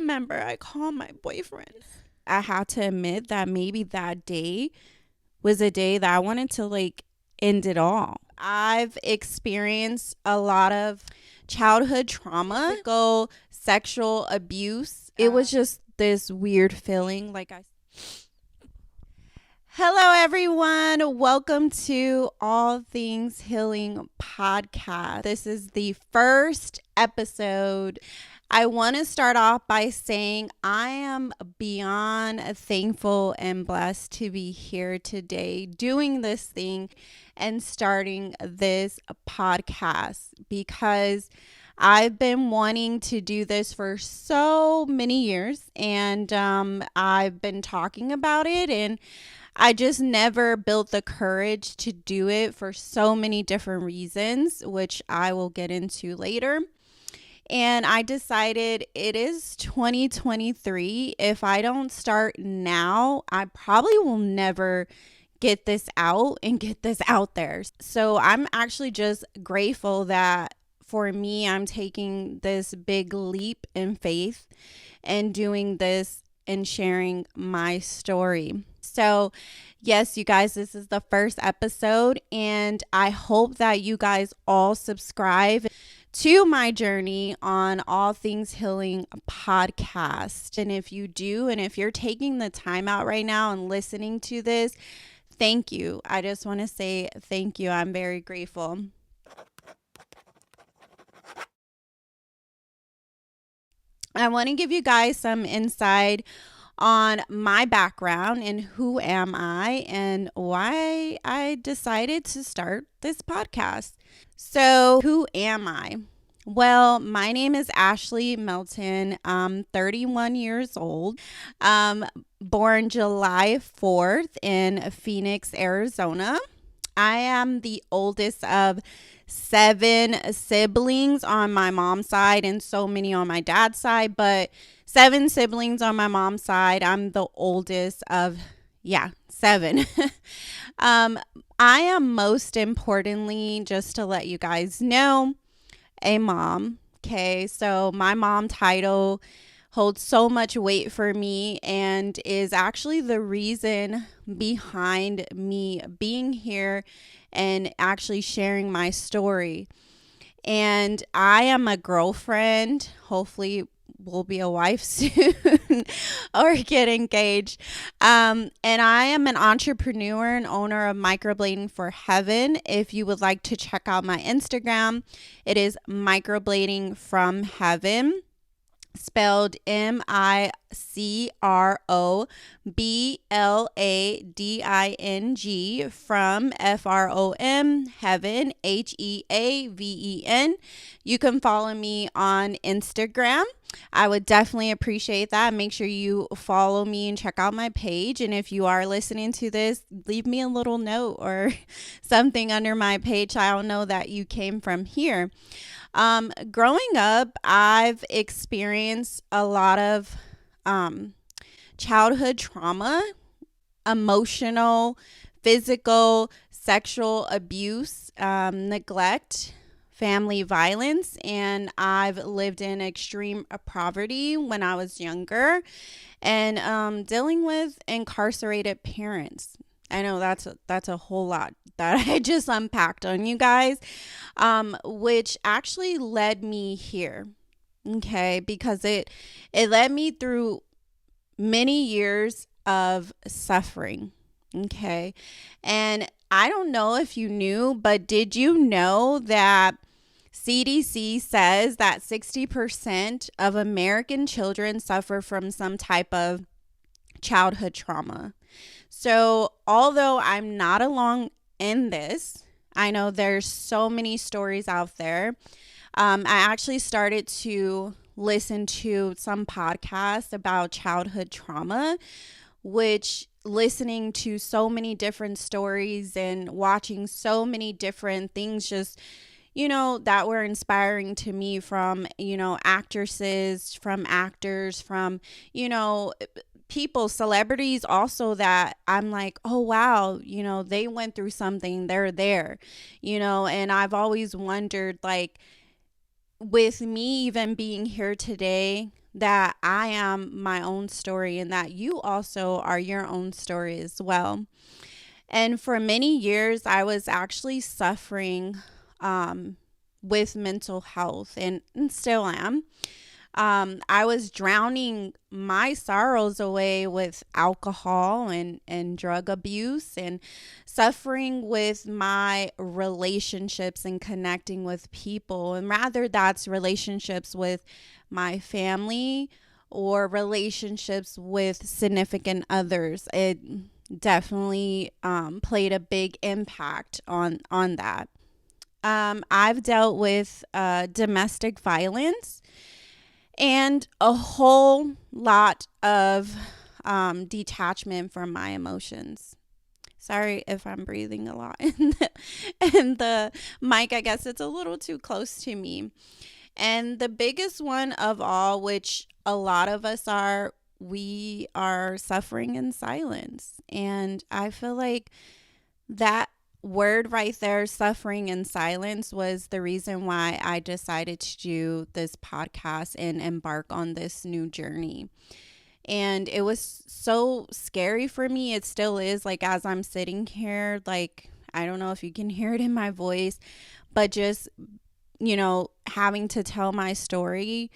remember I called my boyfriend. I had to admit that maybe that day was a day that I wanted to like end it all. I've experienced a lot of childhood trauma, physical, sexual abuse. It was just this weird feeling. Hello, everyone. Welcome to All Things Healing podcast. This is the first episode. I want to start off by saying I am beyond thankful and blessed to be here today doing this thing and starting this podcast because I've been wanting to do this for so many years, and I've been talking about it, and I just never built the courage to do it for so many different reasons, which I will get into later. And I decided it is 2023. If I don't start now, I probably will never get this out and get this out there. So I'm actually just grateful that for me, I'm taking this big leap in faith and doing this and sharing my story. So, yes, you guys, this is the first episode, and I hope that you guys all subscribe to my journey on All Things Healing podcast. And if you do, and if you're taking the time out right now and listening to this, thank you. I just want to say thank you. I'm very grateful. I want to give you guys some insight on my background and who am I and why I decided to start this podcast. So, who am I? Well, my name is Ashley Melton. I'm 31 years old. Born July 4th in Phoenix, Arizona. I am the oldest of 7 siblings on my mom's side and so many on my dad's side, but 7 siblings on my mom's side. I'm the oldest of, 7. I am most importantly, just to let you guys know, a mom. Okay, so my mom title holds so much weight for me and is actually the reason behind me being here and actually sharing my story. And I am a girlfriend. Hopefully we'll be a wife soon or get engaged. And I am an entrepreneur and owner of Microblading for Heaven. If you would like to check out my Instagram, it is Microblading from Heaven, spelled MICROBLADING from FROM Heaven HEAVEN. You can follow me on Instagram. I would definitely appreciate that. Make sure you follow me and check out my page. And if you are listening to this, leave me a little note or something under my page. I'll know that you came from here. Growing up, I've experienced a lot of childhood trauma, emotional, physical, sexual abuse, neglect, family violence, and I've lived in extreme poverty when I was younger, and dealing with incarcerated parents. I know that's a whole lot that I just unpacked on you guys, which actually led me here, okay, because it led me through many years of suffering, okay, and I don't know if you knew, but did you know that CDC says that 60% of American children suffer from some type of childhood trauma? So although I'm not alone in this, I know there's so many stories out there. I actually started to listen to some podcasts about childhood trauma, which listening to so many different stories and watching so many different things just that were inspiring to me from, actresses, from actors, from, people, celebrities also, that I'm like, oh, wow, they went through something, they're there, and I've always wondered, like, with me even being here today, that I am my own story and that you also are your own story as well. And for many years, I was actually suffering with mental health and still am. I was drowning my sorrows away with alcohol and drug abuse and suffering with my relationships and connecting with people. And rather, that's relationships with my family or relationships with significant others. It definitely played a big impact on that. I've dealt with domestic violence and a whole lot of detachment from my emotions. Sorry if I'm breathing a lot and the mic, I guess it's a little too close to me. And the biggest one of all, which a lot of us are, we are suffering in silence. And I feel like that word right there, suffering in silence, was the reason why I decided to do this podcast and embark on this new journey. And it was so scary for me. It still is. Like, as I'm sitting here, like, I don't know if you can hear it in my voice, but just, having to tell my story,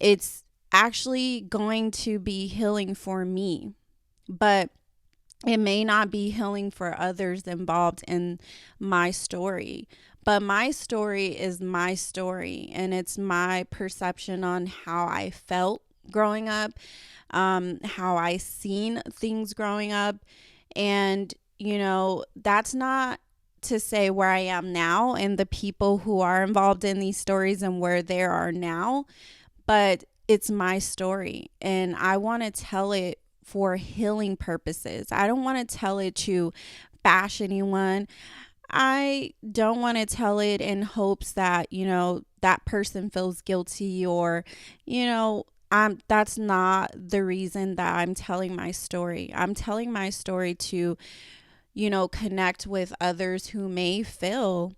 it's actually going to be healing for me. But it may not be healing for others involved in my story, but my story is my story, and it's my perception on how I felt growing up, how I seen things growing up. And, that's not to say where I am now and the people who are involved in these stories and where they are now, but it's my story and I want to tell it for healing purposes. I don't want to tell it to bash anyone. I don't want to tell it in hopes that, that person feels guilty or, that's not the reason that I'm telling my story. I'm telling my story to, connect with others who may feel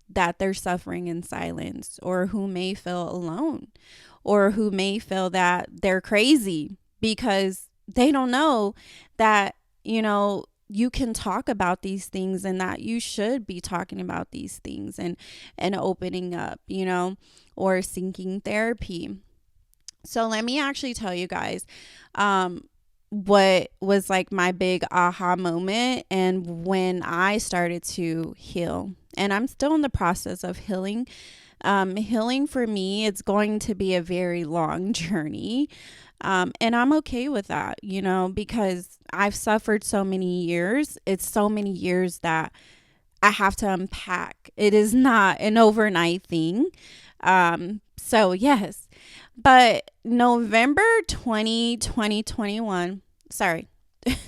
that they're suffering in silence or who may feel alone or who may feel that they're crazy because they don't know that, you can talk about these things and that you should be talking about these things and opening up, or seeking therapy. So let me actually tell you guys what was like my big aha moment and when I started to heal. And I'm still in the process of healing. Healing for me, it's going to be a very long journey. And I'm okay with that, because I've suffered so many years. It's so many years that I have to unpack. It is not an overnight thing. So yes, but November 2021, sorry,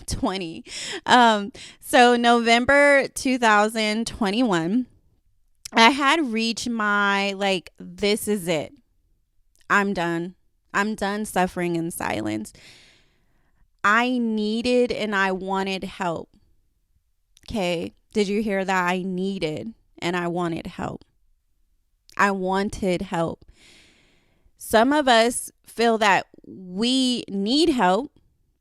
20. So November 2021, I had reached my, like, this is it. I'm done. I'm done suffering in silence. I needed and I wanted help. Okay. Did you hear that? I needed and I wanted help. I wanted help. Some of us feel that we need help,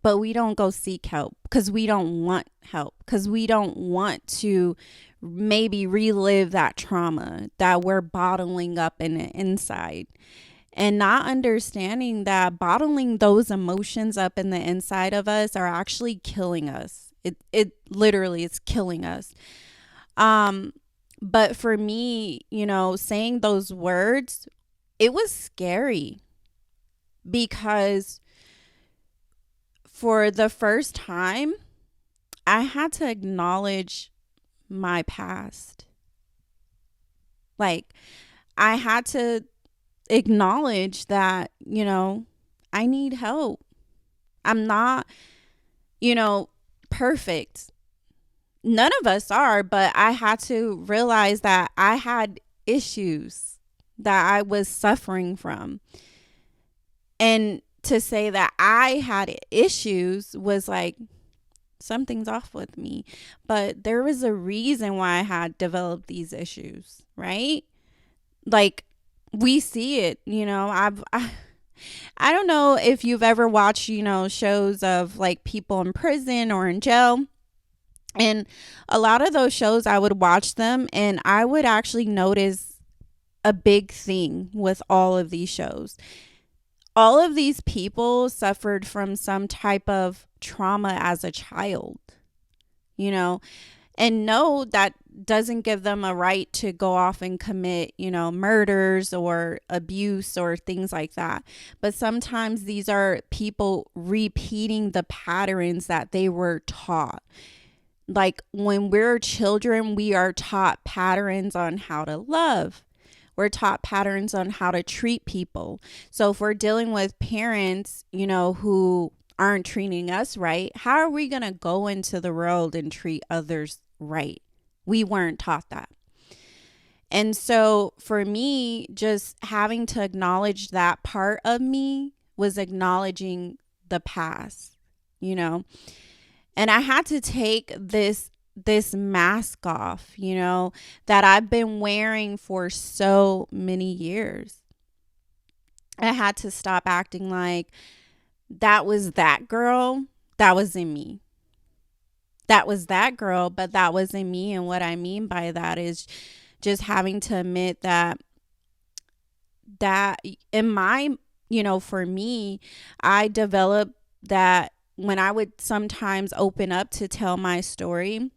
but we don't go seek help because we don't want help, because we don't want to maybe relive that trauma that we're bottling up in the inside. And not understanding that bottling those emotions up in the inside of us are actually killing us. It literally is killing us. But for me, saying those words, it was scary because for the first time, I had to acknowledge my past. Like, I had to acknowledge that, I need help. I'm not, perfect. None of us are, but I had to realize that I had issues that I was suffering from. And to say that I had issues was like, something's off with me. But there was a reason why I had developed these issues, right? Like, we see it, I don't know if you've ever watched, shows of like people in prison or in jail. And a lot of those shows, I would watch them and I would actually notice a big thing with all of these shows. All of these people suffered from some type of trauma as a child, you know, and no, that doesn't give them a right to go off and commit, murders or abuse or things like that. But sometimes these are people repeating the patterns that they were taught. Like when we're children, we are taught patterns on how to love. We're taught patterns on how to treat people. So if we're dealing with parents, who aren't treating us right, how are we going to go into the world and treat others right? We weren't taught that. And so for me, just having to acknowledge that part of me was acknowledging the past, and I had to take this mask off, that I've been wearing for so many years. I had to stop acting like that was that girl, that was in me. That was that girl, but that wasn't me. And what I mean by that is just having to admit that in my, for me, I developed that when I would sometimes open up to tell my story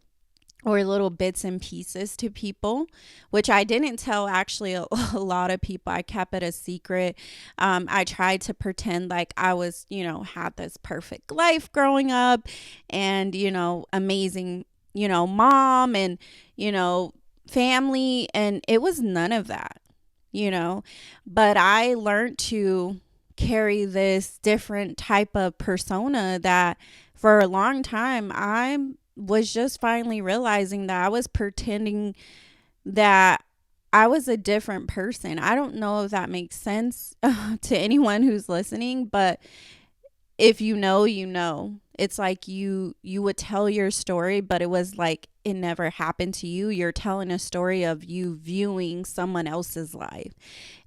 or little bits and pieces to people, which I didn't tell actually a lot of people. I kept it a secret. I tried to pretend like I was, had this perfect life growing up and, amazing, mom and, family. And it was none of that, but I learned to carry this different type of persona that for a long time I was just finally realizing that I was pretending that I was a different person. I don't know if that makes sense to anyone who's listening, but if you know, you know. It's like you would tell your story, but it was like it never happened to you. You're telling a story of you viewing someone else's life.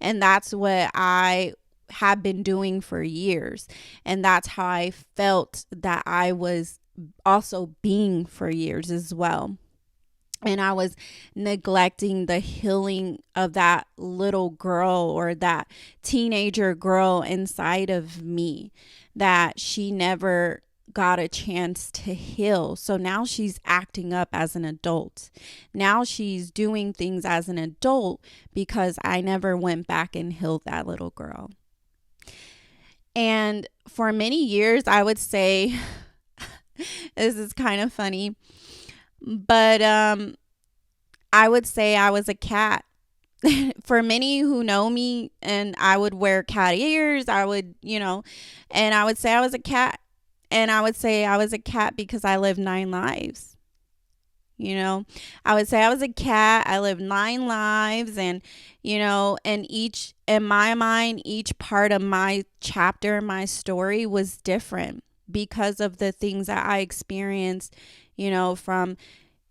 And that's what I have been doing for years. And that's how I felt that I was also being for years as well. And I was neglecting the healing of that little girl or that teenager girl inside of me, that she never got a chance to heal. So now she's acting up as an adult. Now she's doing things as an adult because I never went back and healed that little girl. And for many years, I would say, this is kind of funny, but I would say I was a cat. For many who know me, and I would wear cat ears, I would, and I would say I was a cat. And I would say I was a cat because I lived 9 lives. I would say I was a cat. I lived 9 lives, and, and in my mind, each part of my chapter, my story was different because of the things that I experienced, from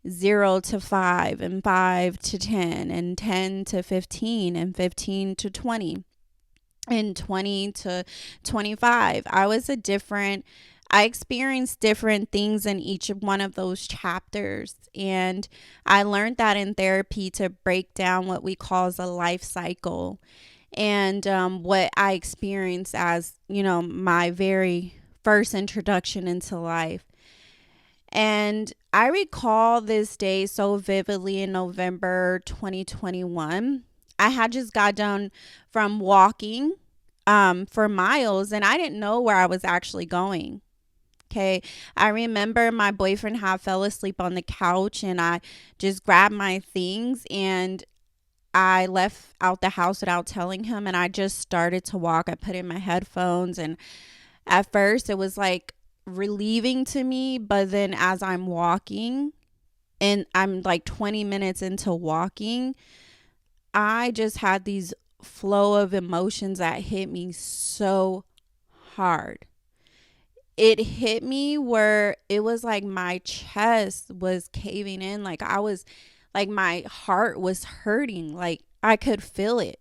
0 to 5 and 5 to 10 and 10 to 15 and 15 to 20 and 20 to 25. I experienced different things in each one of those chapters. And I learned that in therapy to break down what we call as a life cycle. And what I experienced as, my very first introduction into life. And I recall this day so vividly in November 2021. I had just got done from walking for miles, and I didn't know where I was actually going. Okay. I remember my boyfriend had fell asleep on the couch, and I just grabbed my things and I left out the house without telling him. And I just started to walk. I put in my headphones, and at first it was like relieving to me. But then as I'm walking and I'm like 20 minutes into walking, I just had these flow of emotions that hit me so hard. It hit me where it was like my chest was caving in. Like my heart was hurting. Like I could feel it.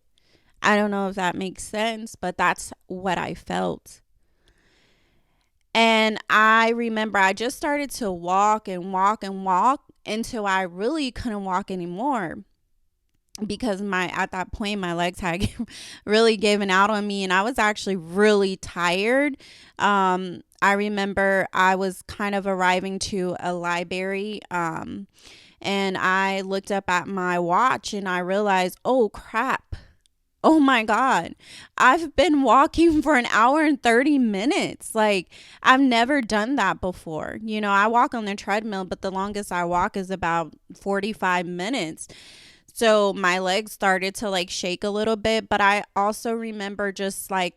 I don't know if that makes sense, but that's what I felt. And I remember I just started to walk and walk and walk until I really couldn't walk anymore, because my at that point my legs had really given out on me, and I was actually really tired. I remember I was kind of arriving to a library, and I looked up at my watch and I realized, oh crap, oh my God, I've been walking for an hour and 30 minutes. Like, I've never done that before. I walk on the treadmill, but the longest I walk is about 45 minutes. So my legs started to like shake a little bit, but I also remember just like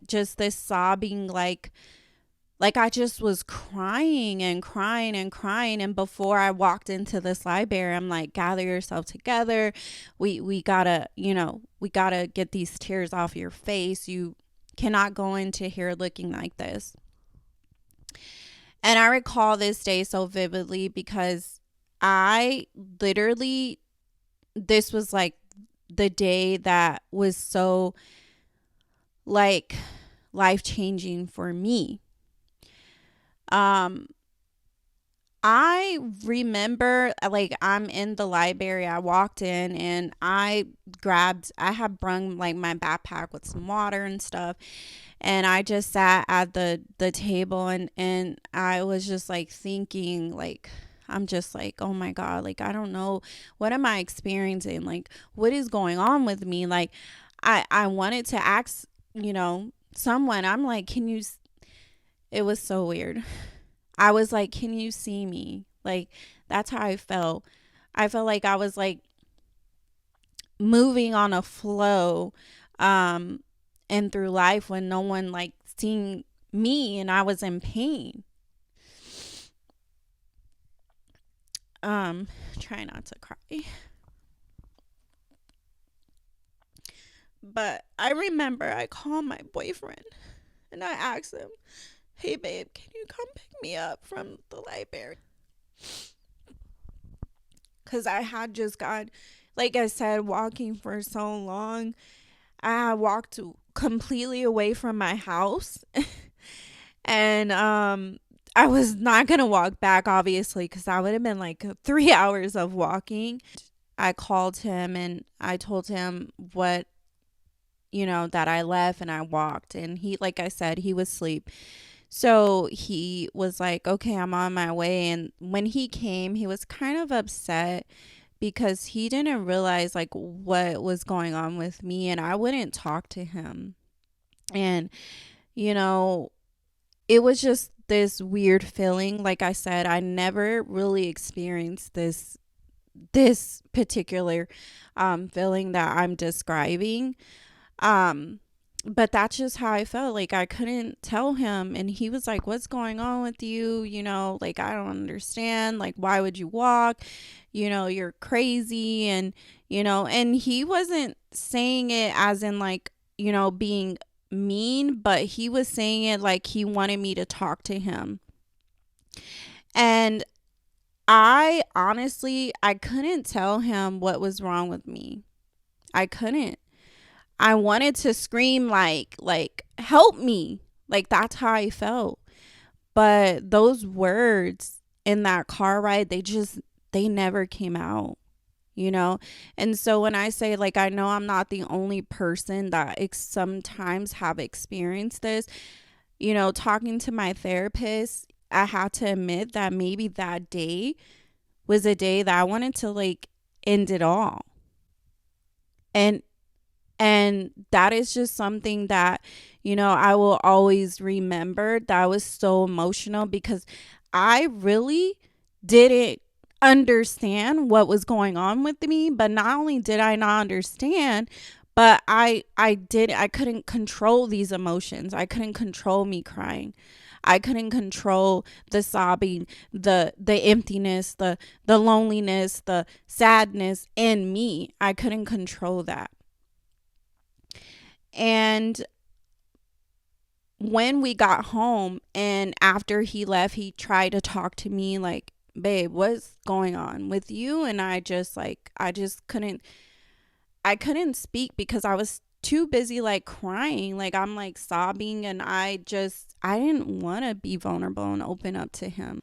just this sobbing, like I just was crying and crying and crying. And before I walked into this library, I'm like, gather yourself together. We gotta, we gotta get these tears off your face. You cannot go into here looking like this. And I recall this day so vividly because I literally, this was like the day that was so like life changing for me. Um, I remember, like, I'm in the library. I walked in and I had brung like my backpack with some water and stuff. And I just sat at the table, and I was just like thinking, like, I'm just like, oh my God, like, I don't know, what am I experiencing? Like, what is going on with me? Like, I wanted to ask, someone, I'm like, it was so weird. I was like, can you see me? Like, that's how I felt. I felt like I was like moving on a flow, um, and through life when no one like seeing me, and I was in pain. Try not to cry. But I remember I called my boyfriend and I asked him, hey babe, can you come pick me up from the library? Because I had just got, like I said, walking for so long. I had walked completely away from my house. And I was not going to walk back, obviously, because that would have been like 3 hours of walking. I called him and I told him what, that I left and I walked. And he, like I said, he was asleep. So he was like, okay, I'm on my way. And when he came, he was kind of upset because he didn't realize like what was going on with me, and I wouldn't talk to him. And, you know, it was just this weird feeling. Like I said, I never really experienced this particular feeling that I'm describing. Um, but that's just how I felt. Like, I couldn't tell him, and he was like, what's going on with you? Like, I don't understand. Like, why would you walk? You're crazy. And he wasn't saying it as in like, being mean, but he was saying it like he wanted me to talk to him. And I couldn't tell him what was wrong with me. I couldn't. I wanted to scream like help me. Like, that's how I felt. But those words in that car ride, they never came out, you know? And so when I say, like, I know I'm not the only person that sometimes have experienced this, talking to my therapist, I had to admit that maybe that day was a day that I wanted to like end it all. And that is just something that, I will always remember. That was so emotional because I really didn't understand what was going on with me. But not only did I not understand, but I couldn't control these emotions. I couldn't control me crying. I couldn't control the sobbing, the emptiness, the loneliness, the sadness in me. I couldn't control that. And when we got home and after he left, he tried to talk to me like, babe, what's going on with you? And I just couldn't, I couldn't speak because I was too busy like crying. Like I'm like sobbing, and I didn't want to be vulnerable and open up to him.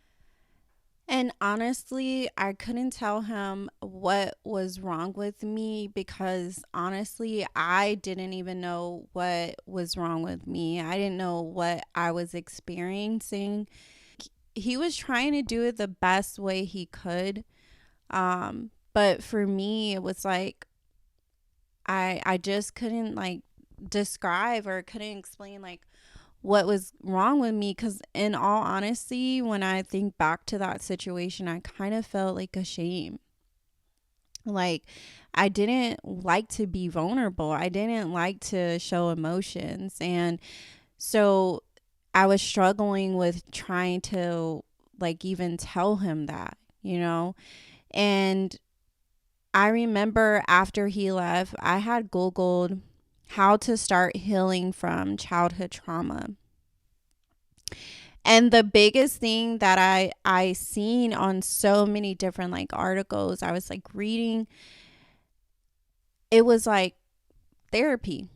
And honestly, I couldn't tell him what was wrong with me because honestly, I didn't even know what was wrong with me. I didn't know what I was experiencing. He was trying to do it the best way he could. But for me, it was like I just couldn't like describe or couldn't explain like what was wrong with me, because in all honesty, when I think back to that situation, I kind of felt like ashamed. Like I didn't like to be vulnerable. I didn't like to show emotions. And so I was struggling with trying to like even tell him that, you know? And I remember after he left, I had Googled how to start healing from childhood trauma. And the biggest thing that I seen on so many different like articles, I was like reading, it was like therapy.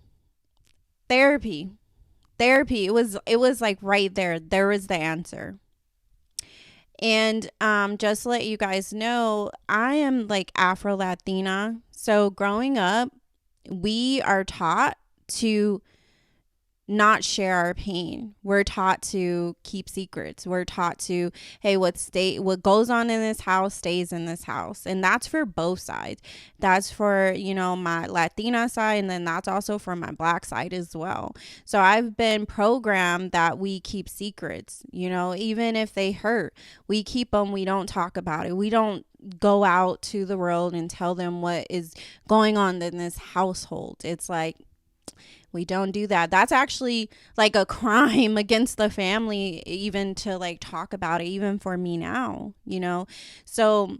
Therapy. Therapy. It was like right there. There was the answer. And just to let you guys know, I am like Afro Latina. So growing up, we are taught to not share our pain. We're taught to keep secrets. We're taught to, hey, what goes on in this house stays in this house. And that's for both sides. That's for, my Latina side, and then that's also for my black side as well. So I've been programmed that we keep secrets, even if they hurt. We keep them, we don't talk about it. We don't go out to the world and tell them what is going on in this household. It's like, we don't do that. That's actually like a crime against the family, even to like talk about it, even for me now. So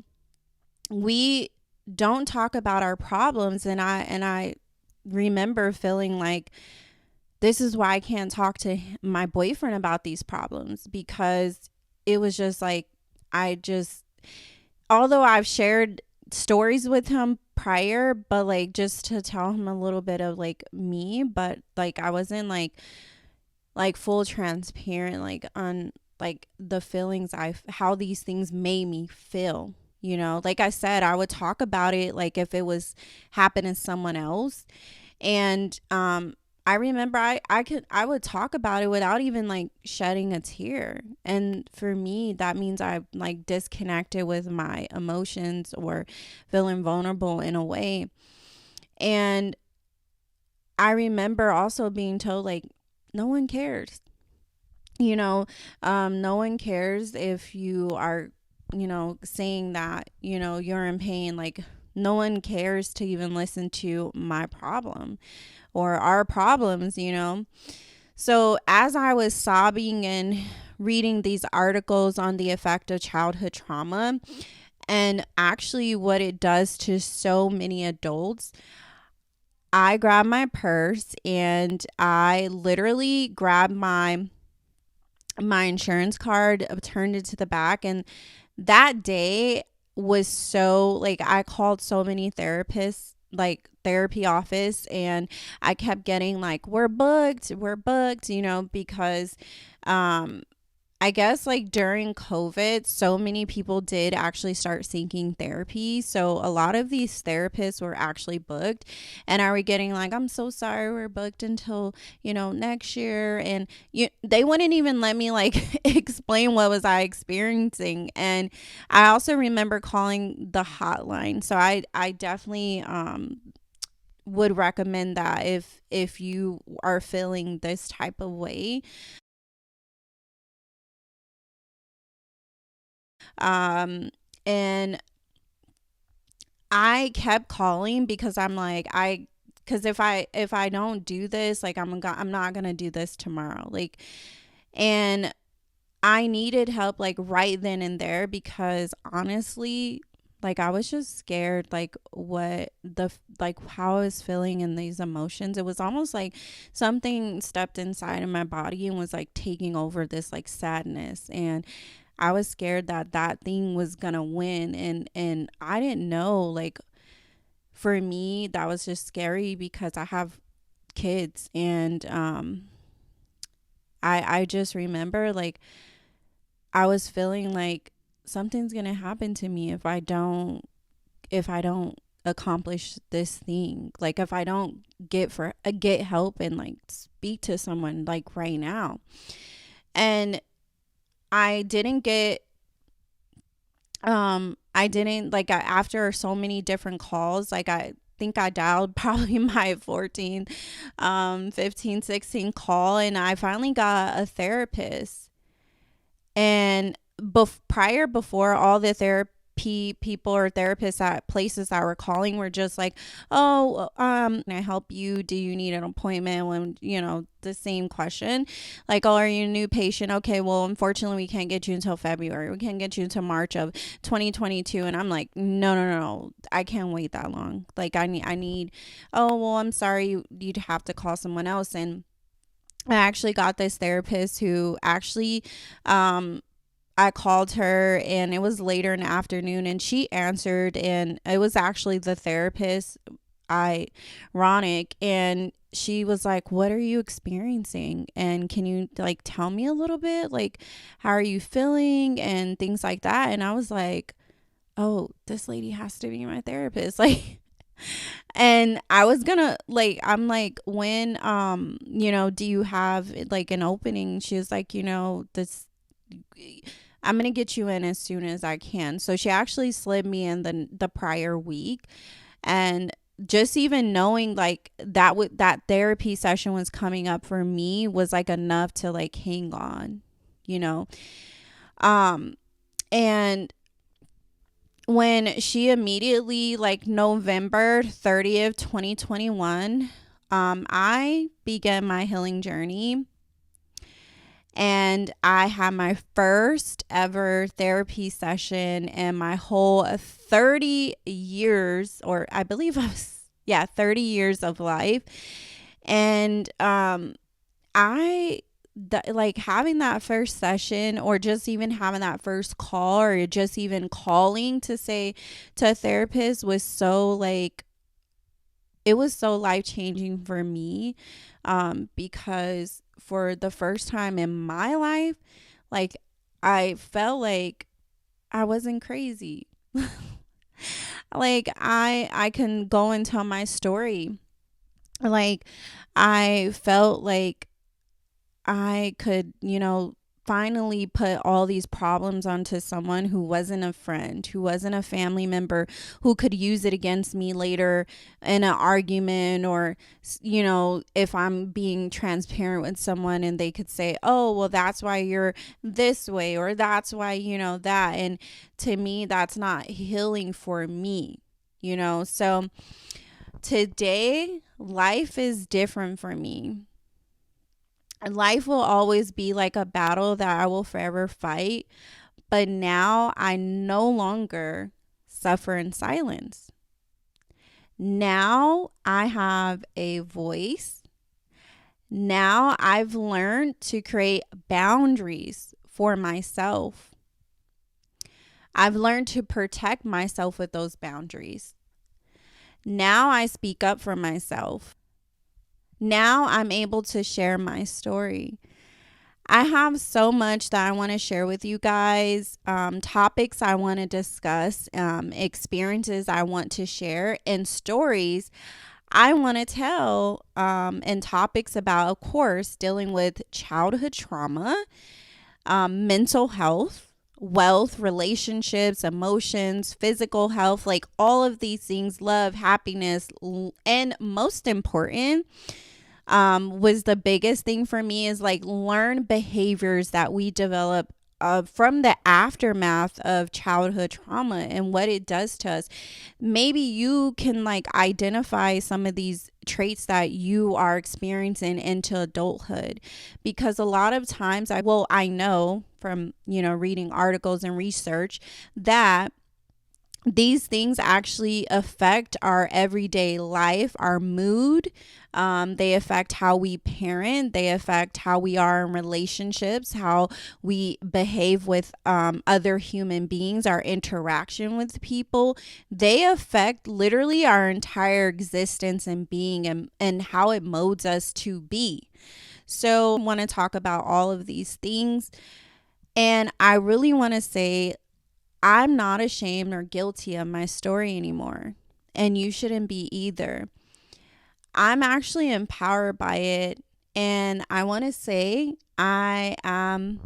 we don't talk about our problems. And I remember feeling like this is why I can't talk to my boyfriend about these problems, because it was just like, although I've shared stories with him prior, but like just to tell him a little bit of like me, but like I wasn't like full transparent like on like the feelings how these things made me feel. Like I said, I would talk about it like if it was happening to someone else. And I remember I would talk about it without even like shedding a tear. And for me, that means I like disconnected with my emotions or feeling vulnerable in a way. And I remember also being told like no one cares. No one cares if you are, saying that, you're in pain. Like no one cares to even listen to my problem or our problems. So as I was sobbing and reading these articles on the effect of childhood trauma and actually what it does to so many adults, I grabbed my purse and I literally grabbed my insurance card, turned it to the back, and that day was so like I called so many therapists, like therapy office, and I kept getting like we're booked, because I guess like during COVID, so many people did actually start seeking therapy. So a lot of these therapists were actually booked, and are we getting like, I'm so sorry, we're booked until, next year. And they wouldn't even let me like explain what was I experiencing. And I also remember calling the hotline. So I definitely, would recommend that if you are feeling this type of way. And I kept calling because I'm like, because if I don't do this, like I'm not gonna do this tomorrow. Like, and I needed help like right then and there, because honestly, like I was just scared, like like how I was feeling in these emotions. It was almost like something stepped inside of my body and was like taking over this like sadness. And I was scared that that thing was gonna win. And I didn't know, like, for me, that was just scary because I have kids, and I just remember like I was feeling like something's gonna happen to me if I don't accomplish this thing. Like if I don't get help and like speak to someone like right now. And I didn't get I didn't like after so many different calls, like I think I dialed probably my 14 15 16 call, and I finally got a therapist. And before, all the therapy people or therapists at places that were calling were just like, oh, can I help you? Do you need an appointment? When, the same question, like, oh, are you a new patient? Okay, well, unfortunately we can't get you until February, we can't get you until March of 2022. And I'm like, no, I can't wait that long. Like I need, oh, well, I'm sorry, you'd have to call someone else. And I actually got this therapist who actually, I called her, and it was later in the afternoon, and she answered, and it was actually the therapist, ironic. And she was like, what are you experiencing? And can you like tell me a little bit? Like, how are you feeling? And things like that. And I was like, oh, this lady has to be my therapist. Like, and I was gonna like, I'm like, when do you have like an opening? She was like, this, I'm gonna get you in as soon as I can. So she actually slid me in the prior week. And just even knowing like that therapy session was coming up for me was like enough to like hang on, you know. And when she immediately, like November 30th 2021, I began my healing journey, and I had my first ever therapy session in my whole 30 years, or I believe I was, yeah, 30 years of life. And like having that first session, or just even having that first call, or just even calling to say to a therapist, was so like, it was so life changing for me, because for the first time in my life, like I felt like I wasn't crazy. Like I can go and tell my story. Like I felt like I could, finally put all these problems onto someone who wasn't a friend, who wasn't a family member, who could use it against me later in an argument, or, if I'm being transparent with someone, and they could say, oh, well, that's why you're this way, or that's why, that. And to me, that's not healing for me, So today, life is different for me. Life will always be like a battle that I will forever fight. But now I no longer suffer in silence. Now I have a voice. Now I've learned to create boundaries for myself. I've learned to protect myself with those boundaries. Now I speak up for myself. Now I'm able to share my story. I have so much that I want to share with you guys, topics I want to discuss, experiences I want to share, and stories I want to tell, and topics about, of course, dealing with childhood trauma, mental health, wealth, relationships, emotions, physical health, like all of these things, love, happiness, and most important, was the biggest thing for me, is like learn behaviors that we develop from the aftermath of childhood trauma and what it does to us. Maybe you can like identify some of these traits that you are experiencing into adulthood, because a lot of times I know from reading articles and research that these things actually affect our everyday life, our mood. They affect how we parent. They affect how we are in relationships, how we behave with other human beings, our interaction with people. They affect literally our entire existence and being, and how it molds us to be. So, I want to talk about all of these things. And I really want to say, I'm not ashamed or guilty of my story anymore. And you shouldn't be either. I'm actually empowered by it. And I want to say I'm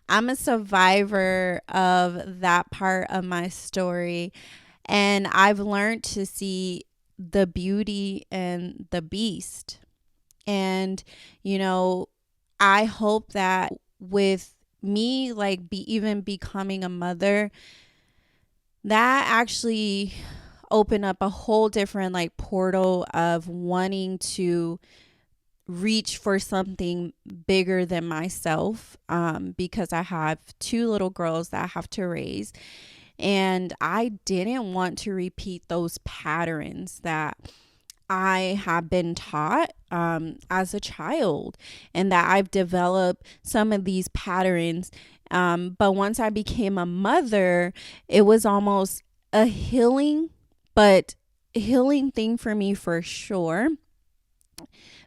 a survivor of that part of my story. And I've learned to see the beauty and the beast. And, you know, I hope that with me, like, even becoming a mother, that actually opened up a whole different like portal of wanting to reach for something bigger than myself, because I have two little girls that I have to raise, and I didn't want to repeat those patterns that I have been taught as a child, and that I've developed some of these patterns. But once I became a mother, it was almost a healing, but healing thing for me for sure,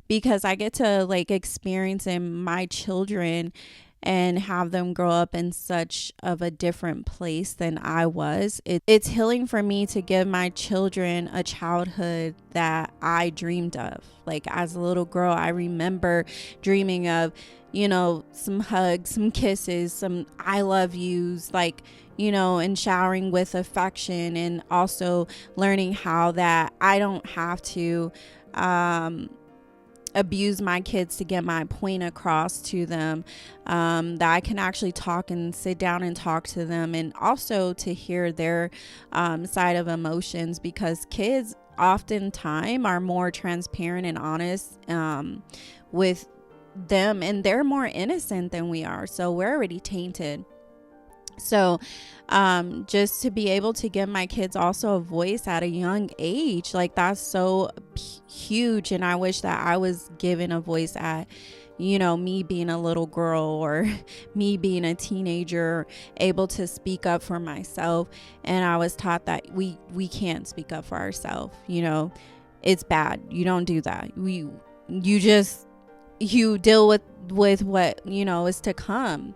because I get to like experience in my children and have them grow up in such of a different place than I was. It's healing for me to give my children a childhood that I dreamed of. Like as a little girl, I remember dreaming of, some hugs, some kisses, some I love yous, like, and showering with affection, and also learning how that I don't have to abuse my kids to get my point across to them, that I can actually talk and sit down and talk to them, and also to hear their side of emotions, because kids oftentimes are more transparent and honest with them, and they're more innocent than we are, so we're already tainted. So just to be able to give my kids also a voice at a young age, like that's so huge. And I wish that I was given a voice at, me being a little girl, or me being a teenager, able to speak up for myself. And I was taught that we can't speak up for ourselves. It's bad. You don't do that. You deal with what, is to come.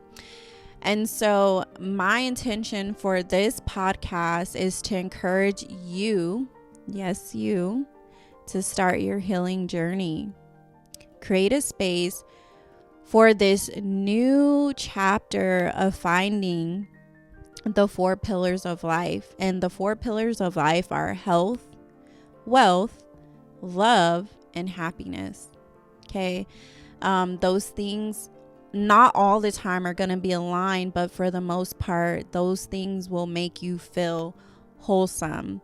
And so my intention for this podcast is to encourage you, yes, you, to start your healing journey. Create a space for this new chapter of finding the 4 pillars of life. And the 4 pillars of life are health, wealth, love, and happiness. Okay. Those things not all the time are going to be aligned, but for the most part, those things will make you feel wholesome.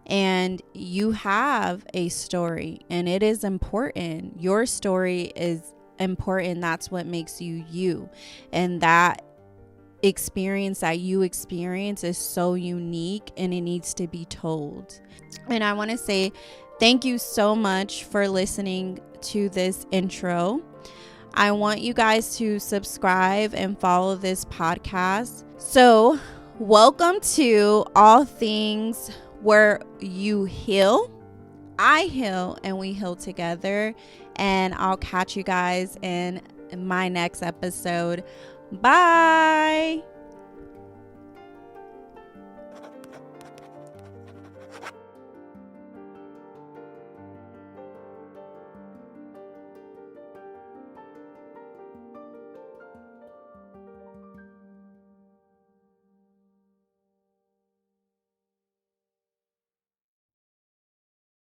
And you have a story, and it is important. Your story is important. That's what makes you you. And that experience that you experience is so unique, and it needs to be told. And I want to say thank you so much for listening to this intro. I want you guys to subscribe and follow this podcast. So, welcome to All Things Where You Heal. I heal, and we heal together. And I'll catch you guys in my next episode. Bye.